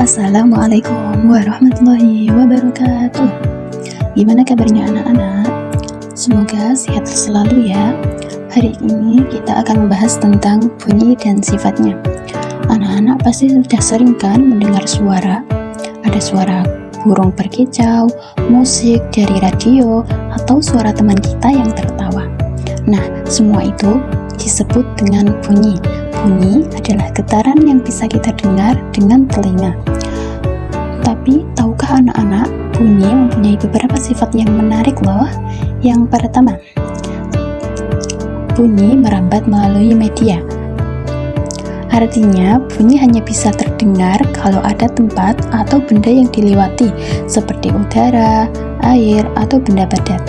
Assalamualaikum warahmatullahi wabarakatuh. Gimana kabarnya anak-anak? Semoga sehat selalu ya. Hari ini kita akan membahas tentang bunyi dan sifatnya. Anak-anak pasti sudah sering kan mendengar suara. Ada suara burung berkicau, musik dari radio, atau suara teman kita yang tertawa. Nah, semua itu disebut dengan bunyi. Bunyi adalah getaran yang bisa kita dengar dengan telinga. Tapi, tahukah anak-anak, bunyi mempunyai beberapa sifat yang menarik loh. Yang pertama, bunyi merambat melalui media. Artinya, bunyi hanya bisa terdengar kalau ada tempat atau benda yang dilewati, seperti udara, air, atau benda padat.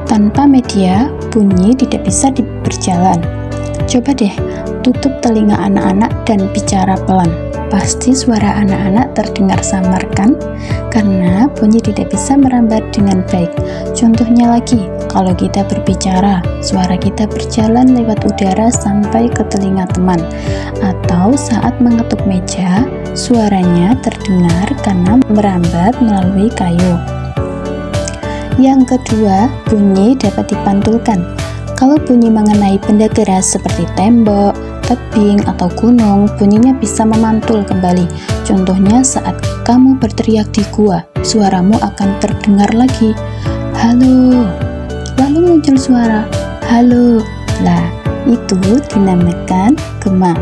Tanpa media, bunyi tidak bisa berjalan. Coba deh, tutup telinga anak-anak dan bicara pelan. Pasti suara anak-anak terdengar samar kan? Karena bunyi tidak bisa merambat dengan baik. Contohnya lagi, kalau kita berbicara, suara kita berjalan lewat udara sampai ke telinga teman. Atau saat mengetuk meja, suaranya terdengar karena merambat melalui kayu. Yang kedua, bunyi dapat dipantulkan. Kalau bunyi mengenai benda keras seperti tembok, tebing, atau gunung, bunyinya bisa memantul kembali. Contohnya saat kamu berteriak di gua, suaramu akan terdengar lagi. Halo. Lalu muncul suara halo. Lah, itu dinamakan gema.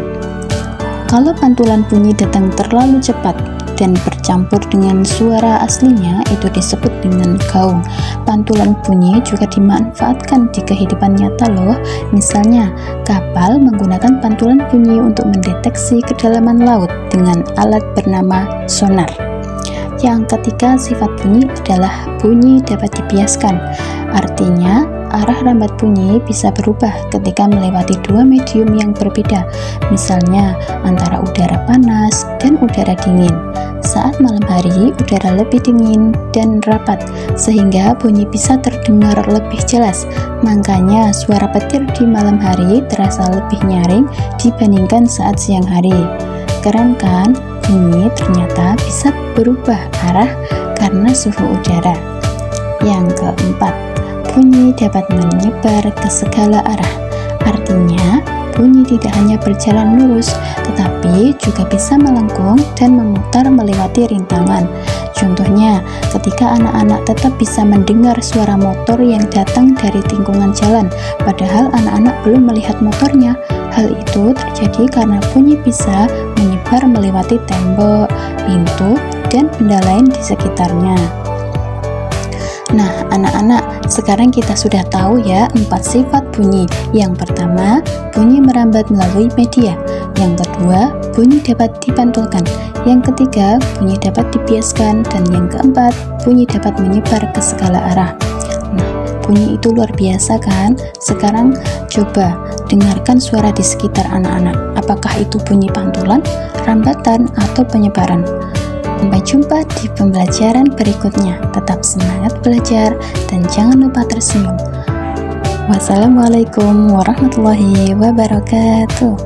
Kalau pantulan bunyi datang terlalu cepat dan bercampur dengan suara aslinya, itu disebut dengan gaung. Pantulan bunyi juga dimanfaatkan di kehidupan nyata loh. Misalnya, kapal menggunakan pantulan bunyi untuk mendeteksi kedalaman laut dengan alat bernama sonar. Yang ketiga, sifat bunyi adalah bunyi dapat dibiaskan. Artinya, arah rambat bunyi bisa berubah ketika melewati dua medium yang berbeda, misalnya antara udara panas dan udara dingin. Saat malam hari, udara lebih dingin dan rapat, sehingga bunyi bisa terdengar lebih jelas. Makanya, suara petir di malam hari terasa lebih nyaring dibandingkan saat siang hari. Keren kan? Bunyi ternyata bisa berubah arah karena suhu udara. Yang keempat, bunyi dapat menyebar ke segala arah. Artinya, bunyi tidak hanya berjalan lurus, tetapi juga bisa melengkung dan memutar melewati rintangan. Contohnya, ketika anak-anak tetap bisa mendengar suara motor yang datang dari tikungan jalan, padahal anak-anak belum melihat motornya. Hal itu terjadi karena bunyi bisa menyebar melewati tembok, pintu, dan benda lain di sekitarnya. Nah, anak-anak, sekarang kita sudah tahu ya 4 sifat bunyi. Yang pertama, bunyi merambat melalui media. Yang kedua, bunyi dapat dipantulkan. Yang ketiga, bunyi dapat dibiaskan. Dan yang keempat, bunyi dapat menyebar ke segala arah. Nah, bunyi itu luar biasa kan? Sekarang coba dengarkan suara di sekitar anak-anak. Apakah itu bunyi pantulan, rambatan, atau penyebaran? Sampai jumpa di pembelajaran berikutnya. Tetap semangat belajar dan jangan lupa tersenyum. Wassalamualaikum warahmatullahi wabarakatuh.